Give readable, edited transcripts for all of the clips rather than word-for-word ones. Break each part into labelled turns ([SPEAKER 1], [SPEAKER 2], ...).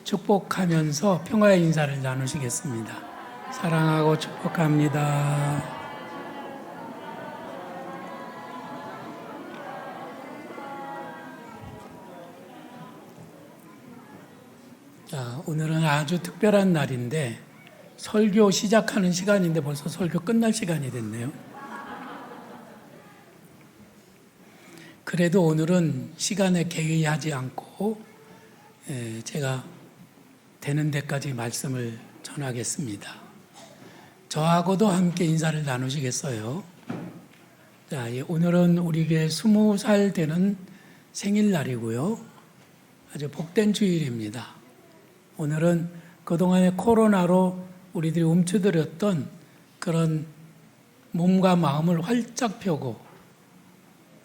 [SPEAKER 1] 축복하면서 평화의 인사를 나누시겠습니다. 사랑하고 축복합니다. 자, 오늘은 아주 특별한 날인데 설교 시작하는 시간인데 벌써 설교 끝날 시간이 됐네요. 그래도 오늘은 시간에 개의하지 않고 제가 되는 데까지 말씀을 전하겠습니다. 저하고도 함께 인사를 나누시겠어요? 자, 오늘은 우리 교회 20살 되는 생일날이고요. 아주 복된 주일입니다. 오늘은 그동안의 코로나로 우리들이 움츠들었던 그런 몸과 마음을 활짝 펴고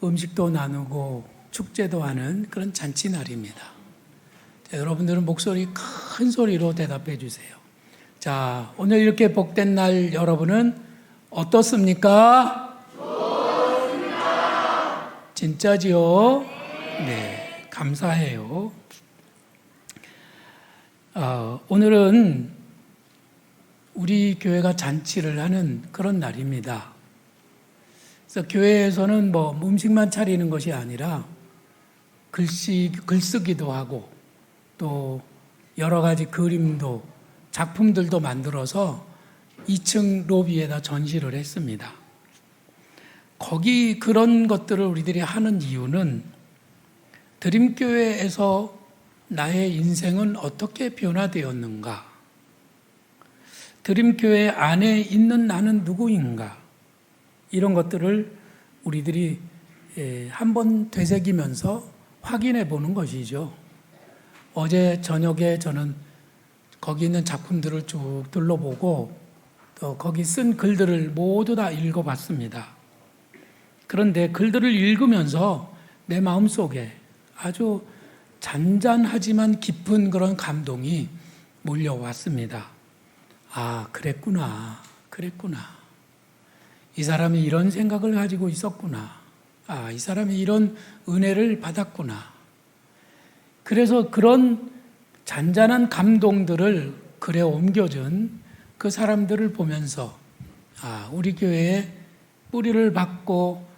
[SPEAKER 1] 음식도 나누고 축제도 하는 그런 잔치날입니다. 자, 여러분들은 목소리 큰 소리로 대답해 주세요. 자, 오늘 이렇게 복된 날 여러분은 어떻습니까? 좋습니다. 진짜지요? 네, 감사해요. 오늘은 우리 교회가 잔치를 하는 그런 날입니다. 그래서 교회에서는 음식만 차리는 것이 아니라 글쓰기도 하고 또 여러 가지 그림도 작품들도 만들어서 2층 로비에다 전시를 했습니다. 거기 그런 것들을 우리들이 하는 이유는 드림교회에서 나의 인생은 어떻게 변화되었는가? 드림교회 안에 있는 나는 누구인가? 이런 것들을 우리들이 한번 되새기면서 확인해 보는 것이죠. 어제 저녁에 저는 거기 있는 작품들을 쭉 둘러보고 또 거기 쓴 글들을 모두 다 읽어봤습니다. 그런데 글들을 읽으면서 내 마음속에 아주 잔잔하지만 깊은 그런 감동이 몰려왔습니다. 아, 그랬구나. 이 사람이 이런 생각을 가지고 있었구나. 아, 이 사람이 이런 은혜를 받았구나. 그래서 그런 잔잔한 감동들을 글에 옮겨준 그 사람들을 보면서 우리 교회에 뿌리를 받고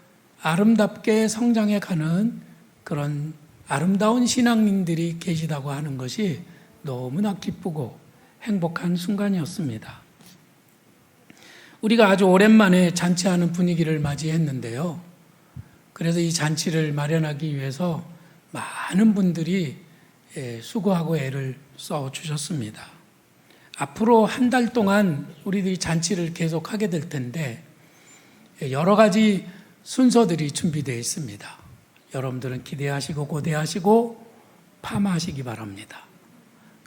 [SPEAKER 1] 아름답게 성장해 가는 그런 아름다운 신앙인들이 계시다고 하는 것이 너무나 기쁘고 행복한 순간이었습니다. 우리가 아주 오랜만에 잔치하는 분위기를 맞이했는데요. 그래서 이 잔치를 마련하기 위해서 많은 분들이 수고하고 애를 써주셨습니다. 앞으로 한 달 동안 우리들이 잔치를 계속하게 될 텐데 여러 가지 순서들이 준비되어 있습니다. 여러분들은 기대하시고 고대하시고 파마하시기 바랍니다.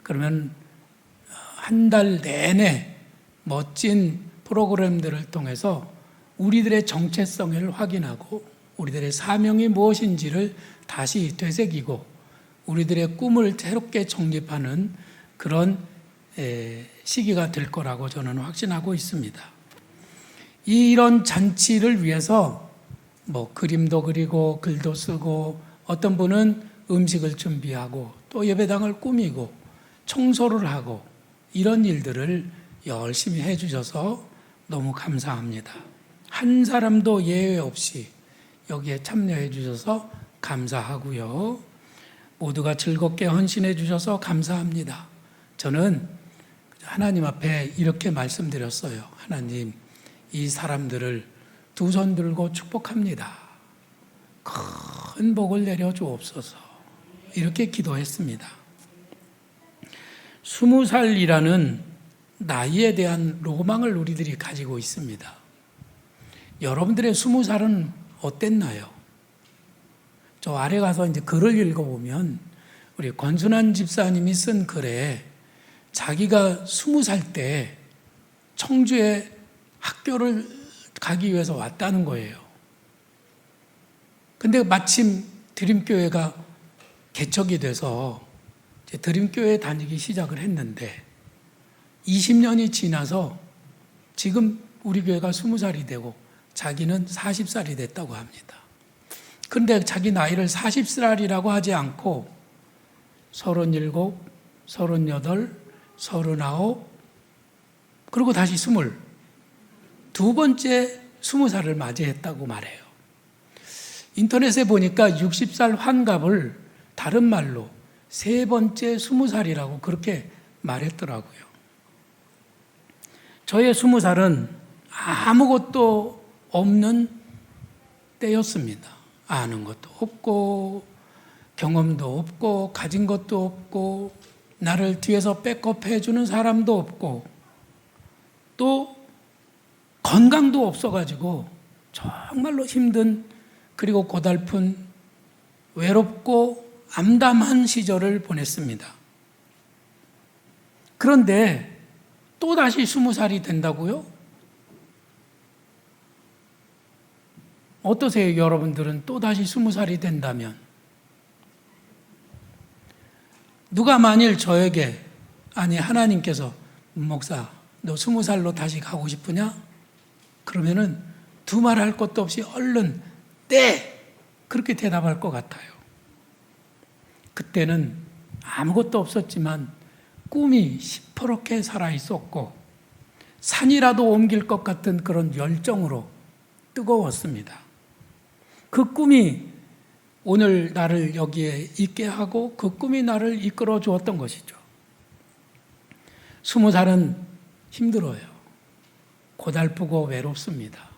[SPEAKER 1] 그러면 한 달 내내 멋진 프로그램들을 통해서 우리들의 정체성을 확인하고 우리들의 사명이 무엇인지를 다시 되새기고 우리들의 꿈을 새롭게 정립하는 그런 시기가 될 거라고 저는 확신하고 있습니다. 이런 잔치를 위해서 그림도 그리고 글도 쓰고 어떤 분은 음식을 준비하고 또 예배당을 꾸미고 청소를 하고 이런 일들을 열심히 해주셔서 너무 감사합니다. 한 사람도 예외 없이 여기에 참여해 주셔서 감사하고요. 모두가 즐겁게 헌신해 주셔서 감사합니다. 저는 하나님 앞에 이렇게 말씀드렸어요. 하나님, 이 사람들을 두 손 들고 축복합니다. 큰 복을 내려 주옵소서. 이렇게 기도했습니다. 20살이라는 나이에 대한 로망을 우리들이 가지고 있습니다. 여러분들의 20살은 어땠나요? 저 아래 가서 이제 글을 읽어보면 우리 권순환 집사님이 쓴 글에 자기가 20살 때 청주에 학교를 가기 위해서 왔다는 거예요. 근데 마침 드림교회가 개척이 돼서 드림교회 다니기 시작을 했는데 20년이 지나서 지금 우리 교회가 20살이 되고 자기는 40살이 됐다고 합니다. 그런데 자기 나이를 40살이라고 하지 않고 37, 38, 39, 그리고 다시 20. 두 번째 20살을 맞이했다고 말해요. 인터넷에 보니까 60살 환갑을 다른 말로 세 번째 20살이라고 그렇게 말했더라고요. 저의 20살은 아무것도 없는 때였습니다. 아는 것도 없고 경험도 없고 가진 것도 없고 나를 뒤에서 백업해 주는 사람도 없고 또 건강도 없어가지고 정말로 힘든 그리고 고달픈 외롭고 암담한 시절을 보냈습니다. 그런데 또다시 20살이 된다고요? 어떠세요? 여러분들은 또다시 20살이 된다면? 누가 만일 저에게, 아니 하나님께서 목사 너 20살로 다시 가고 싶으냐? 그러면은 두말할 것도 없이 얼른 네! 그렇게 대답할 것 같아요. 그때는 아무것도 없었지만 꿈이 시퍼렇게 살아있었고 산이라도 옮길 것 같은 그런 열정으로 뜨거웠습니다. 그 꿈이 오늘 나를 여기에 있게 하고 그 꿈이 나를 이끌어 주었던 것이죠. 20살은 힘들어요. 고달프고 외롭습니다.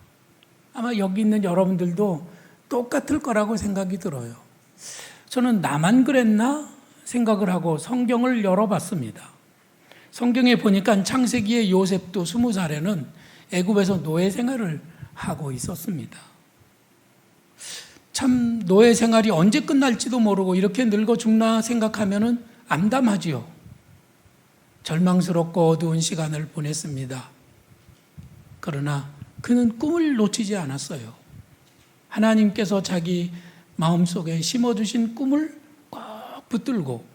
[SPEAKER 1] 아마 여기 있는 여러분들도 똑같을 거라고 생각이 들어요. 저는 나만 그랬나 생각을 하고 성경을 열어봤습니다. 성경에 보니까 창세기의 요셉도 20살에는 애굽에서 노예 생활을 하고 있었습니다. 참 노예 생활이 언제 끝날지도 모르고 이렇게 늙어 죽나 생각하면은 암담하지요. 절망스럽고 어두운 시간을 보냈습니다. 그러나 그는 꿈을 놓치지 않았어요. 하나님께서 자기 마음속에 심어주신 꿈을 꼭 붙들고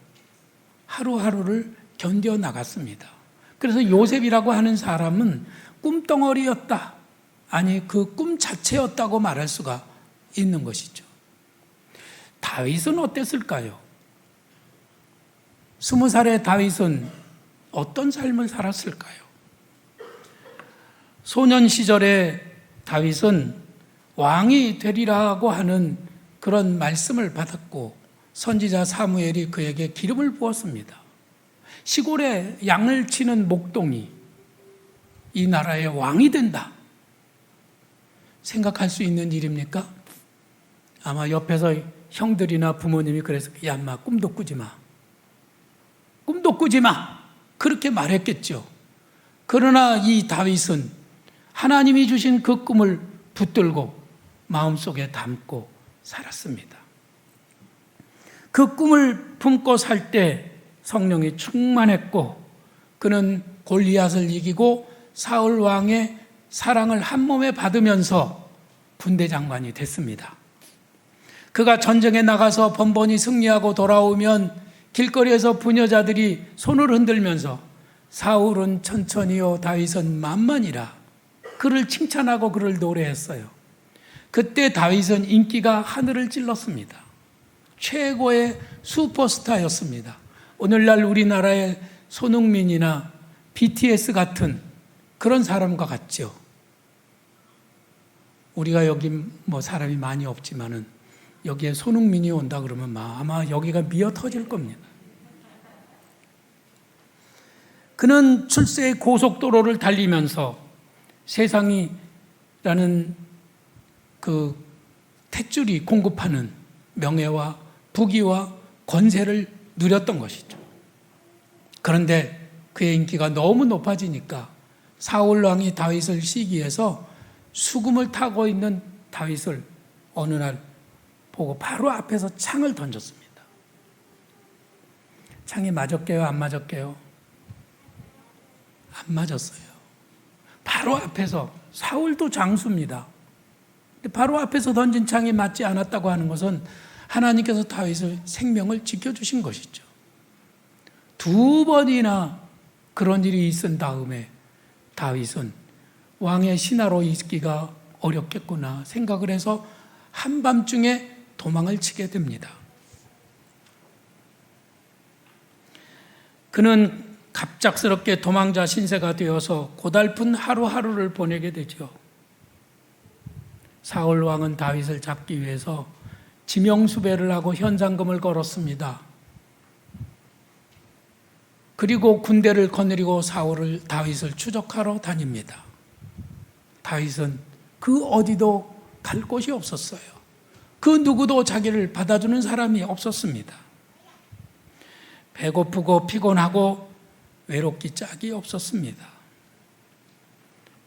[SPEAKER 1] 하루하루를 견뎌나갔습니다. 그래서 요셉이라고 하는 사람은 꿈덩어리였다. 아니 그 꿈 자체였다고 말할 수가 있는 것이죠. 다윗은 어땠을까요? 20살의 다윗은 어떤 삶을 살았을까요? 소년 시절에 다윗은 왕이 되리라고 하는 그런 말씀을 받았고 선지자 사무엘이 그에게 기름을 부었습니다. 시골에 양을 치는 목동이 이 나라의 왕이 된다. 생각할 수 있는 일입니까? 아마 옆에서 형들이나 부모님이 그래서 야 인마 꿈도 꾸지 마. 꿈도 꾸지 마. 그렇게 말했겠죠. 그러나 이 다윗은 하나님이 주신 그 꿈을 붙들고 마음속에 담고 살았습니다. 그 꿈을 품고 살 때 성령이 충만했고 그는 골리앗을 이기고 사울 왕의 사랑을 한 몸에 받으면서 군대 장관이 됐습니다. 그가 전쟁에 나가서 번번이 승리하고 돌아오면 길거리에서 부녀자들이 손을 흔들면서 사울은 천천히요 다윗은 만만이라 그를 칭찬하고 그를 노래했어요. 그때 다윗은 인기가 하늘을 찔렀습니다. 최고의 슈퍼스타였습니다. 오늘날 우리나라의 손흥민이나 BTS 같은 그런 사람과 같죠. 우리가 여기 뭐 사람이 많이 없지만은 여기에 손흥민이 온다 그러면 아마 여기가 미어 터질 겁니다. 그는 출세의 고속도로를 달리면서 세상이라는 그 탯줄이 공급하는 명예와 부귀와 권세를 누렸던 것이죠. 그런데 그의 인기가 너무 높아지니까 사울 왕이 다윗을 시기해서 수금을 타고 있는 다윗을 어느 날 보고 바로 앞에서 창을 던졌습니다. 창이 맞았게요? 안 맞았게요? 안 맞았어요. 바로 앞에서 사울도 장수입니다. 바로 앞에서 던진 창이 맞지 않았다고 하는 것은 하나님께서 다윗의 생명을 지켜주신 것이죠. 2번이나 그런 일이 있은 다음에 다윗은 왕의 신하로 있기가 어렵겠구나 생각을 해서 한밤중에 도망을 치게 됩니다. 그는 갑작스럽게 도망자 신세가 되어서 고달픈 하루하루를 보내게 되죠. 사울 왕은 다윗을 잡기 위해서 지명수배를 하고 현상금을 걸었습니다. 그리고 군대를 거느리고 다윗을 추적하러 다닙니다. 다윗은 그 어디도 갈 곳이 없었어요. 그 누구도 자기를 받아주는 사람이 없었습니다. 배고프고 피곤하고 외롭기 짝이 없었습니다.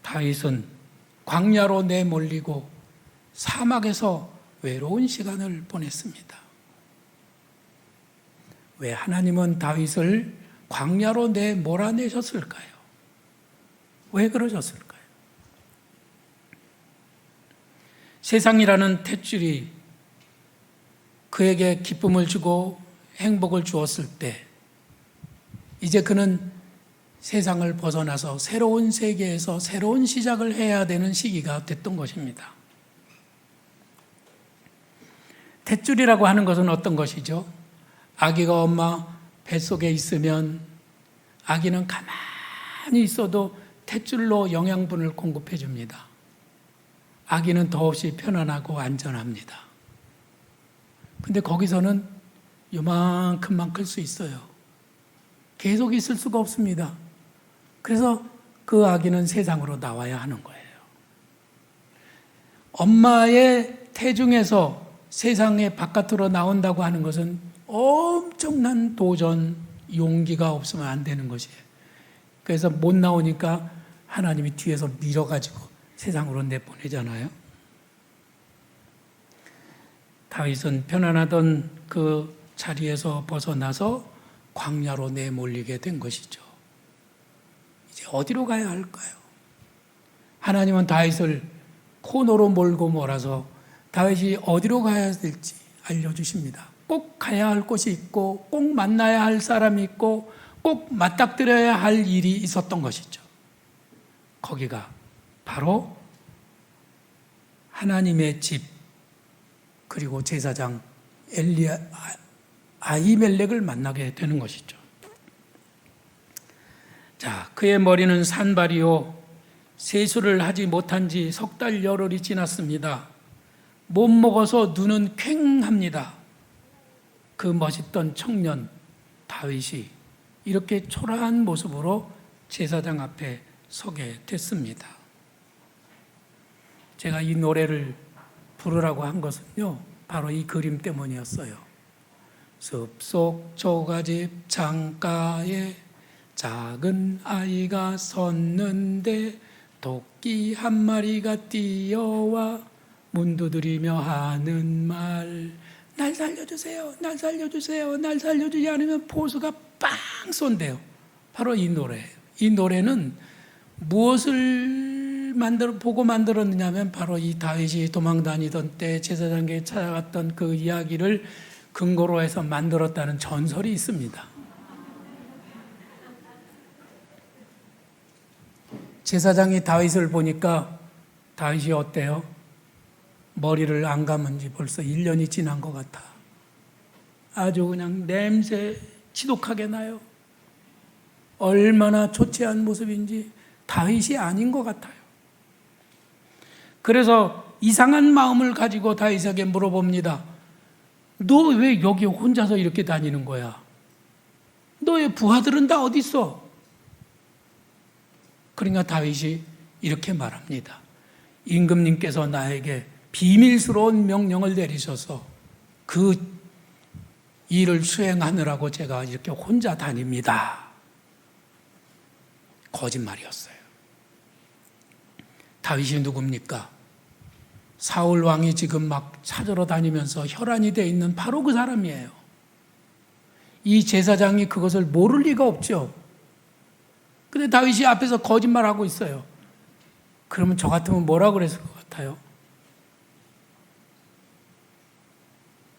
[SPEAKER 1] 다윗은 광야로 내몰리고 사막에서 외로운 시간을 보냈습니다. 왜 하나님은 다윗을 광야로 몰아내셨을까요? 왜 그러셨을까요? 세상이라는 탯줄이 그에게 기쁨을 주고 행복을 주었을 때 이제 그는 세상을 벗어나서 새로운 세계에서 새로운 시작을 해야 되는 시기가 됐던 것입니다. 탯줄이라고 하는 것은 어떤 것이죠? 아기가 엄마 뱃속에 있으면 아기는 가만히 있어도 탯줄로 영양분을 공급해 줍니다. 아기는 더없이 편안하고 안전합니다. 근데 거기서는 요만큼만 클 수 있어요. 계속 있을 수가 없습니다. 그래서 그 아기는 세상으로 나와야 하는 거예요. 엄마의 태중에서 세상의 바깥으로 나온다고 하는 것은 엄청난 도전, 용기가 없으면 안 되는 것이에요. 그래서 못 나오니까 하나님이 뒤에서 밀어가지고 세상으로 내보내잖아요. 다윗은 편안하던 그 자리에서 벗어나서 광야로 내몰리게 된 것이죠. 이제 어디로 가야 할까요? 하나님은 다윗을 코너로 몰고 몰아서 다윗이 어디로 가야 될지 알려주십니다. 꼭 가야 할 곳이 있고 꼭 만나야 할 사람이 있고 꼭 맞닥뜨려야 할 일이 있었던 것이죠. 거기가 바로 하나님의 집 그리고 제사장 아히멜렉을 만나게 되는 것이죠. 자, 그의 머리는 산발이요 세수를 하지 못한 지 석 달 열흘이 지났습니다. 못 먹어서 눈은 퀭합니다. 그 멋있던 청년 다윗이 이렇게 초라한 모습으로 제사장 앞에 서게 됐습니다. 제가 이 노래를 부르라고 한 것은요, 바로 이 그림 때문이었어요. 숲속 초가집 창가에 작은 아이가 섰는데 토끼 한 마리가 뛰어와 문 두드리며 하는 말, 날 살려주세요, 날 살려주세요, 날 살려주지 않으면 포수가 빵 쏜대요. 바로 이 노래예요. 이 노래는 무엇을 보고 만들었느냐면 바로 이 다윗이 도망다니던 때 제사장에게 찾아갔던 그 이야기를 근거로 해서 만들었다는 전설이 있습니다. 제사장이 다윗을 보니까 다윗이 어때요? 머리를 안 감은 지 벌써 1년이 지난 것 같아. 아주 그냥 냄새 지독하게 나요. 얼마나 초췌한 모습인지 다윗이 아닌 것 같아요. 그래서 이상한 마음을 가지고 다윗에게 물어봅니다. 너 왜 여기 혼자서 이렇게 다니는 거야? 너의 부하들은 다 어디 있어? 그러니까 다윗이 이렇게 말합니다. 임금님께서 나에게 비밀스러운 명령을 내리셔서 그 일을 수행하느라고 제가 이렇게 혼자 다닙니다. 거짓말이었어요. 다윗이 누굽니까? 사울 왕이 지금 막 찾으러 다니면서 혈안이 돼 있는 바로 그 사람이에요. 이 제사장이 그것을 모를 리가 없죠. 근데 다윗이 앞에서 거짓말하고 있어요. 그러면 저 같으면 뭐라고 그랬을 것 같아요?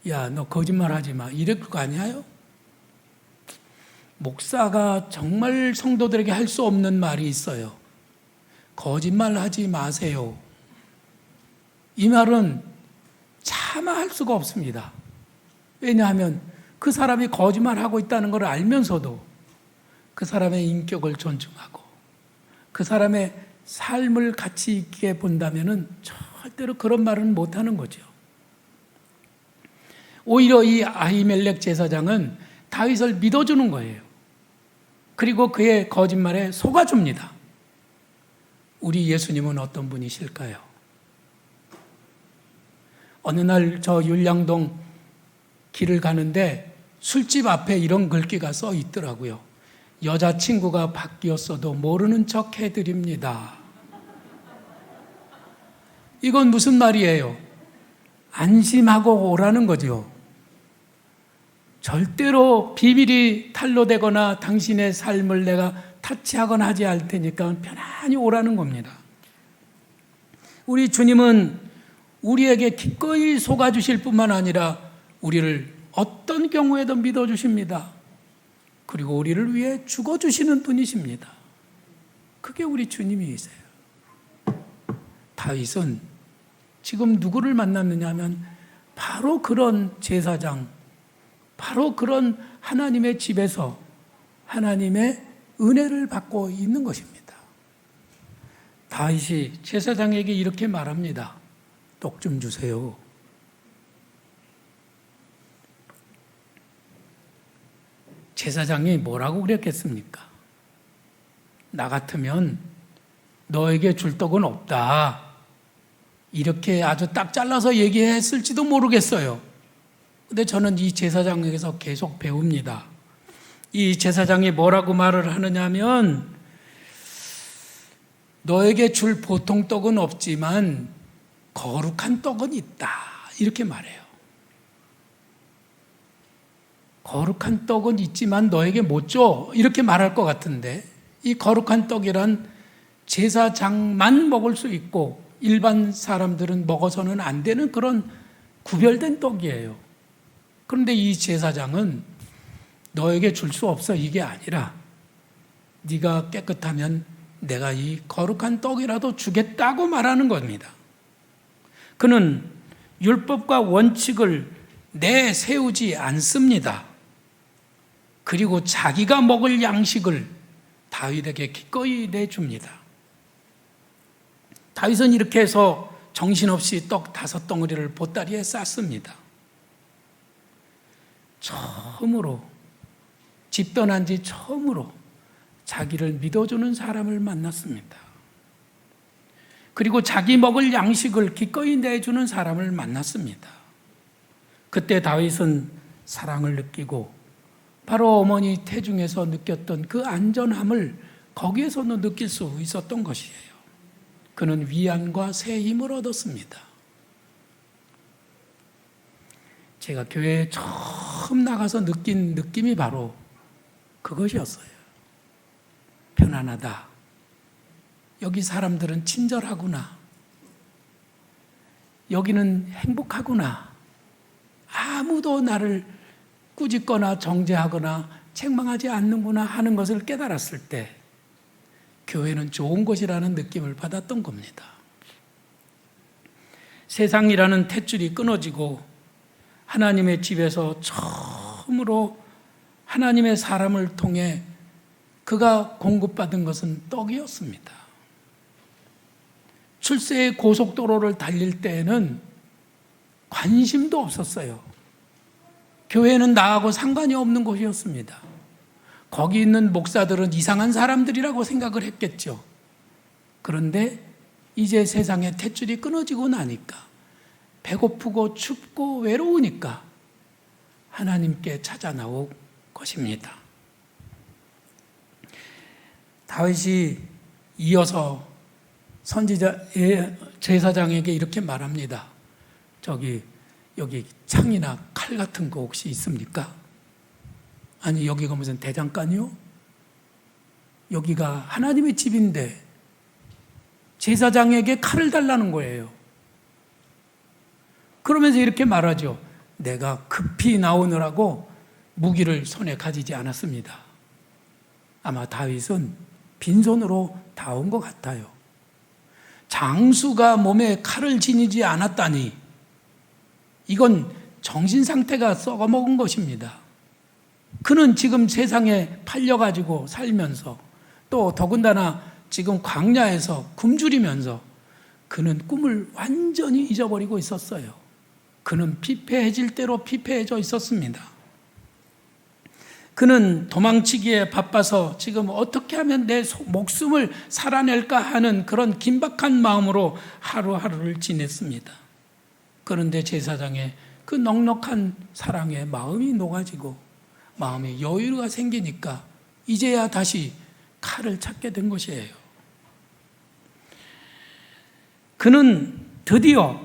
[SPEAKER 1] 야, 너 거짓말하지 마. 이럴 거 아니에요? 목사가 정말 성도들에게 할 수 없는 말이 있어요. 거짓말하지 마세요. 이 말은 차마 할 수가 없습니다. 왜냐하면 그 사람이 거짓말하고 있다는 걸 알면서도 그 사람의 인격을 존중하고 그 사람의 삶을 가치 있게 본다면은 절대로 그런 말은 못하는 거죠. 오히려 이 아히멜렉 제사장은 다윗을 믿어주는 거예요. 그리고 그의 거짓말에 속아줍니다. 우리 예수님은 어떤 분이실까요? 어느 날 저 율량동 길을 가는데 술집 앞에 이런 글귀가 써 있더라고요. 여자친구가 바뀌었어도 모르는 척 해드립니다. 이건 무슨 말이에요? 안심하고 오라는 거죠. 절대로 비밀이 탄로되거나 당신의 삶을 내가 타치하거나 하지 않을 테니까 편안히 오라는 겁니다. 우리 주님은 우리에게 기꺼이 속아주실 뿐만 아니라 우리를 어떤 경우에도 믿어주십니다. 그리고 우리를 위해 죽어주시는 분이십니다. 그게 우리 주님이세요. 다윗은 지금 누구를 만났느냐 하면 바로 그런 제사장, 바로 그런 하나님의 집에서 하나님의 은혜를 받고 있는 것입니다. 다윗이 제사장에게 이렇게 말합니다. 떡 좀 주세요. 제사장이 뭐라고 그랬겠습니까? 나 같으면 너에게 줄 떡은 없다. 이렇게 아주 딱 잘라서 얘기했을지도 모르겠어요. 근데 저는 이 제사장에게서 계속 배웁니다. 이 제사장이 뭐라고 말을 하느냐면 너에게 줄 보통 떡은 없지만 거룩한 떡은 있다. 이렇게 말해요. 거룩한 떡은 있지만 너에게 못 줘. 이렇게 말할 것 같은데 이 거룩한 떡이란 제사장만 먹을 수 있고 일반 사람들은 먹어서는 안 되는 그런 구별된 떡이에요. 그런데 이 제사장은 너에게 줄 수 없어 이게 아니라 네가 깨끗하면 내가 이 거룩한 떡이라도 주겠다고 말하는 겁니다. 그는 율법과 원칙을 내세우지 않습니다. 그리고 자기가 먹을 양식을 다윗에게 기꺼이 내줍니다. 다윗은 이렇게 해서 정신없이 떡 5덩어리를 보따리에 쌌습니다. 처음으로 집 떠난 지 처음으로 자기를 믿어주는 사람을 만났습니다. 그리고 자기 먹을 양식을 기꺼이 내주는 사람을 만났습니다. 그때 다윗은 사랑을 느끼고 바로 어머니 태중에서 느꼈던 그 안전함을 거기에서도 느낄 수 있었던 것이에요. 그는 위안과 새 힘을 얻었습니다. 제가 교회에 처음 나가서 느낀 느낌이 바로 그것이었어요. 편안하다. 여기 사람들은 친절하구나. 여기는 행복하구나. 아무도 나를 꾸짖거나 정죄하거나 책망하지 않는구나 하는 것을 깨달았을 때 교회는 좋은 곳이라는 느낌을 받았던 겁니다. 세상이라는 탯줄이 끊어지고 하나님의 집에서 처음으로 하나님의 사람을 통해 그가 공급받은 것은 떡이었습니다. 출세의 고속도로를 달릴 때에는 관심도 없었어요. 교회는 나하고 상관이 없는 곳이었습니다. 거기 있는 목사들은 이상한 사람들이라고 생각을 했겠죠. 그런데 이제 세상의 탯줄이 끊어지고 나니까 배고프고 춥고 외로우니까 하나님께 찾아 나올 것입니다. 다윗이 이어서 선지자 제사장에게 이렇게 말합니다. 여기 창이나 칼 같은 거 혹시 있습니까? 아니 여기가 무슨 대장간이요? 여기가 하나님의 집인데 제사장에게 칼을 달라는 거예요. 그러면서 이렇게 말하죠. 내가 급히 나오느라고 무기를 손에 가지지 않았습니다. 아마 다윗은 빈손으로 다 온 것 같아요. 장수가 몸에 칼을 지니지 않았다니 이건 정신 상태가 썩어먹은 것입니다. 그는 지금 세상에 팔려가지고 살면서 또 더군다나 지금 광야에서 굶주리면서 그는 꿈을 완전히 잊어버리고 있었어요. 그는 피폐해질 대로 피폐해져 있었습니다. 그는 도망치기에 바빠서 지금 어떻게 하면 내 목숨을 살아낼까 하는 그런 긴박한 마음으로 하루하루를 지냈습니다. 그런데 제사장의 그 넉넉한 사랑에 마음이 녹아지고 마음에 여유가 생기니까 이제야 다시 칼을 찾게 된 것이에요. 그는 드디어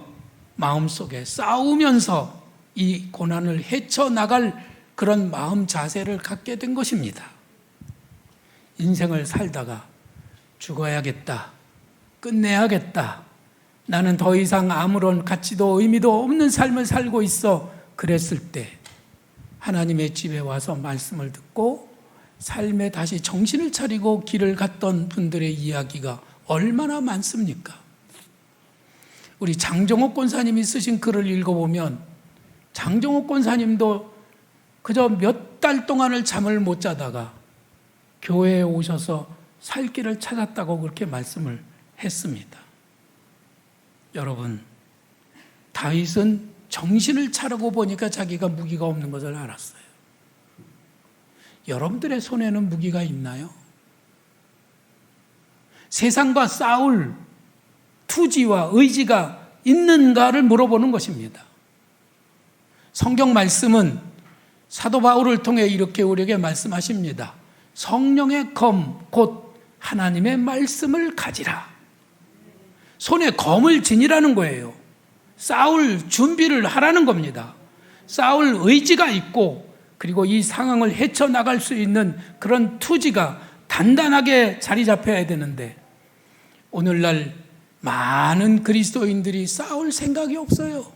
[SPEAKER 1] 마음속에 싸우면서 이 고난을 헤쳐나갈 그런 마음 자세를 갖게 된 것입니다. 인생을 살다가 죽어야겠다, 끝내야겠다, 나는 더 이상 아무런 가치도 의미도 없는 삶을 살고 있어, 그랬을 때 하나님의 집에 와서 말씀을 듣고 삶에 다시 정신을 차리고 길을 갔던 분들의 이야기가 얼마나 많습니까? 우리 장정옥 권사님이 쓰신 글을 읽어보면 장정옥 권사님도 그저 몇 달 동안을 잠을 못 자다가 교회에 오셔서 살 길을 찾았다고 그렇게 말씀을 했습니다. 여러분, 다윗은 정신을 차리고 보니까 자기가 무기가 없는 것을 알았어요. 여러분들의 손에는 무기가 있나요? 세상과 싸울 투지와 의지가 있는가를 물어보는 것입니다. 성경 말씀은 사도 바울을 통해 이렇게 우리에게 말씀하십니다. 성령의 검, 곧 하나님의 말씀을 가지라. 손에 검을 지니라는 거예요. 싸울 준비를 하라는 겁니다. 싸울 의지가 있고 그리고 이 상황을 헤쳐나갈 수 있는 그런 투지가 단단하게 자리 잡혀야 되는데 오늘날 많은 그리스도인들이 싸울 생각이 없어요.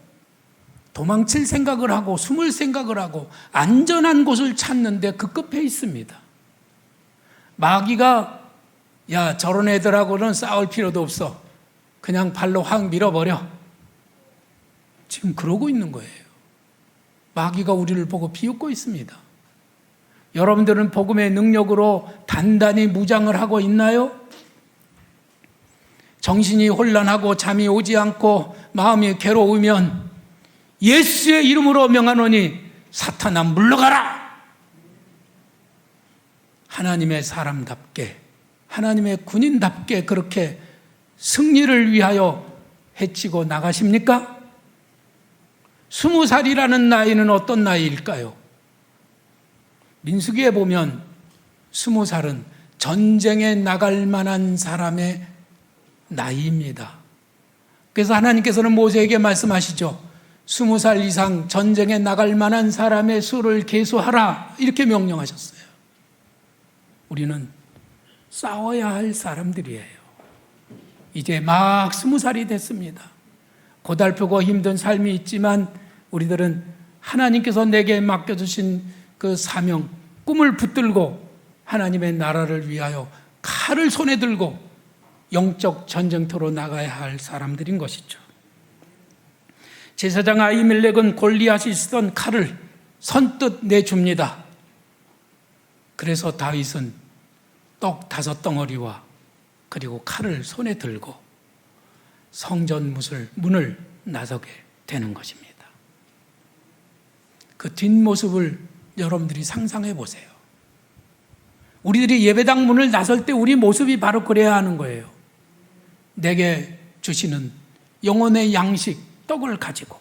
[SPEAKER 1] 도망칠 생각을 하고 숨을 생각을 하고 안전한 곳을 찾는데 급급해 있습니다. 마귀가 야, 저런 애들하고는 싸울 필요도 없어, 그냥 발로 확 밀어버려, 지금 그러고 있는 거예요. 마귀가 우리를 보고 비웃고 있습니다. 여러분들은 복음의 능력으로 단단히 무장을 하고 있나요? 정신이 혼란하고 잠이 오지 않고 마음이 괴로우면 예수의 이름으로 명하노니 사탄아 물러가라. 하나님의 사람답게, 하나님의 군인답게 그렇게 승리를 위하여 해치고 나가십니까? 20살이라는 나이는 어떤 나이일까요? 민수기에 보면 20살은 전쟁에 나갈 만한 사람의 나이입니다. 그래서 하나님께서는 모세에게 말씀하시죠. 20살 이상 전쟁에 나갈 만한 사람의 수를 계수하라, 이렇게 명령하셨어요. 우리는 싸워야 할 사람들이에요. 이제 막 20살이 됐습니다. 고달프고 힘든 삶이 있지만 우리들은 하나님께서 내게 맡겨주신 그 사명, 꿈을 붙들고 하나님의 나라를 위하여 칼을 손에 들고 영적 전쟁터로 나가야 할 사람들인 것이죠. 제사장 아히멜렉은 골리앗이 쓰던 칼을 선뜻 내줍니다. 그래서 다윗은 떡 5덩어리와 그리고 칼을 손에 들고 성전 문을 나서게 되는 것입니다. 그 뒷모습을 여러분들이 상상해 보세요. 우리들이 예배당 문을 나설 때 우리 모습이 바로 그래야 하는 거예요. 내게 주시는 영혼의 양식, 떡을 가지고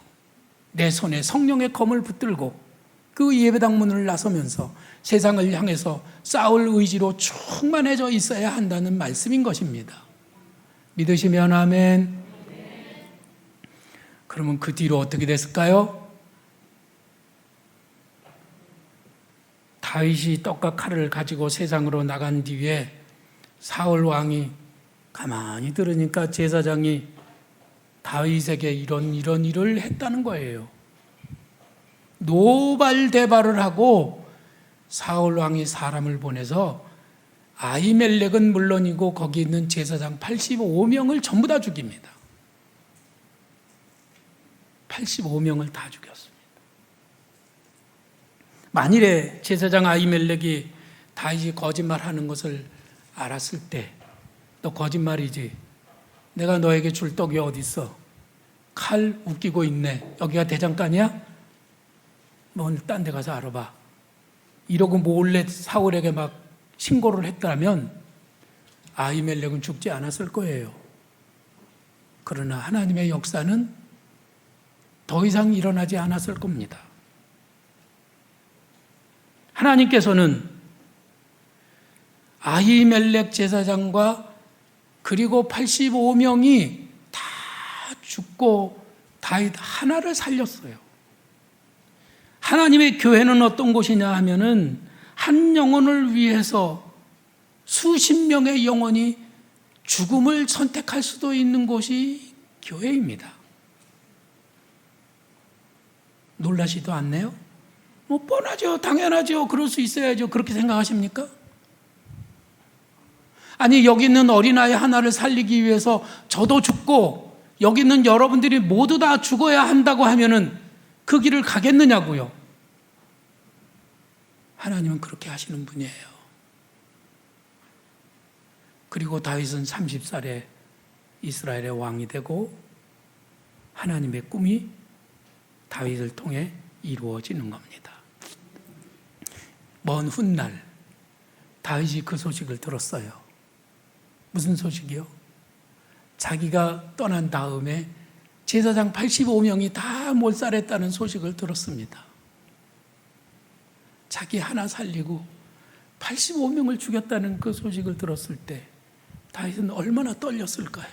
[SPEAKER 1] 내 손에 성령의 검을 붙들고 그 예배당 문을 나서면서 세상을 향해서 싸울 의지로 충만해져 있어야 한다는 말씀인 것입니다. 믿으시면 아멘. 그러면 그 뒤로 어떻게 됐을까요? 다윗이 떡과 칼을 가지고 세상으로 나간 뒤에 사울 왕이 가만히 들으니까 제사장이 다윗에게 이런 일을 했다는 거예요. 노발대발을 하고 사울 왕이 사람을 보내서 아히멜렉은 물론이고 거기 있는 제사장 85명을 전부 다 죽입니다. 85명을 다 죽였습니다. 만일에 제사장 아히멜렉이 다윗이 거짓말하는 것을 알았을 때, 너 거짓말이지, 내가 너에게 줄 떡이 어디 있어? 칼 웃기고 있네. 여기가 대장간이야? 너 딴 데 가서 알아봐. 이러고 몰래 사울에게 막 신고를 했다면 아히멜렉은 죽지 않았을 거예요. 그러나 하나님의 역사는 더 이상 일어나지 않았을 겁니다. 하나님께서는 아히멜렉 제사장과 그리고 85명이 다 죽고 다윗 하나를 살렸어요. 하나님의 교회는 어떤 곳이냐 하면은 한 영혼을 위해서 수십 명의 영혼이 죽음을 선택할 수도 있는 곳이 교회입니다. 놀라지도 않네요? 뭐 뻔하죠. 당연하죠. 그럴 수 있어야죠. 그렇게 생각하십니까? 아니, 여기 있는 어린아이 하나를 살리기 위해서 저도 죽고 여기 있는 여러분들이 모두 다 죽어야 한다고 하면은 그 길을 가겠느냐고요. 하나님은 그렇게 하시는 분이에요. 그리고 다윗은 30살에 이스라엘의 왕이 되고 하나님의 꿈이 다윗을 통해 이루어지는 겁니다. 먼 훗날 다윗이 그 소식을 들었어요. 무슨 소식이요? 자기가 떠난 다음에 제사장 85명이 다 몰살했다는 소식을 들었습니다. 자기 하나 살리고 85명을 죽였다는 그 소식을 들었을 때 다윗은 얼마나 떨렸을까요?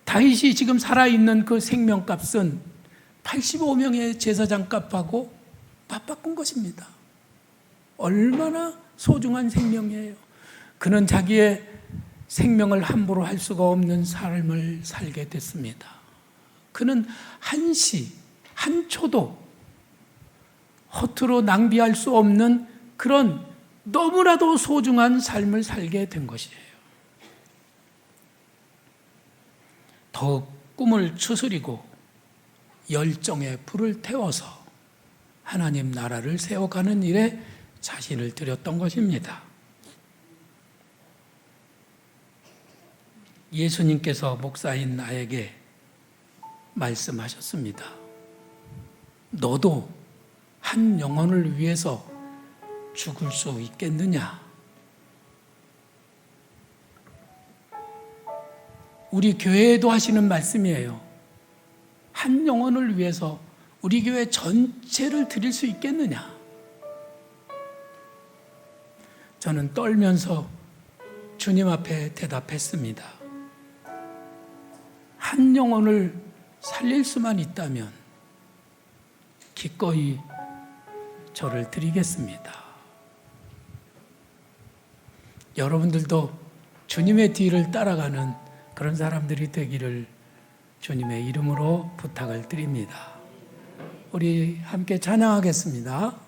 [SPEAKER 1] 다윗이 지금 살아있는 그 생명값은 85명의 제사장 값하고 맞바꾼 것입니다. 얼마나 소중한 생명이에요. 그는 자기의 생명을 함부로 할 수가 없는 삶을 살게 됐습니다. 그는 한시, 한 초도 허투루 낭비할 수 없는 그런 너무나도 소중한 삶을 살게 된 것이에요. 더욱 꿈을 추스리고 열정에 불을 태워서 하나님 나라를 세워가는 일에 자신을 들였던 것입니다. 예수님께서 목사인 나에게 말씀하셨습니다. 너도 한 영혼을 위해서 죽을 수 있겠느냐? 우리 교회에도 하시는 말씀이에요. 한 영혼을 위해서 우리 교회 전체를 드릴 수 있겠느냐? 저는 떨면서 주님 앞에 대답했습니다. 한 영혼을 살릴 수만 있다면 기꺼이 저를 드리겠습니다. 여러분들도 주님의 뒤를 따라가는 그런 사람들이 되기를 주님의 이름으로 부탁을 드립니다. 우리 함께 찬양하겠습니다.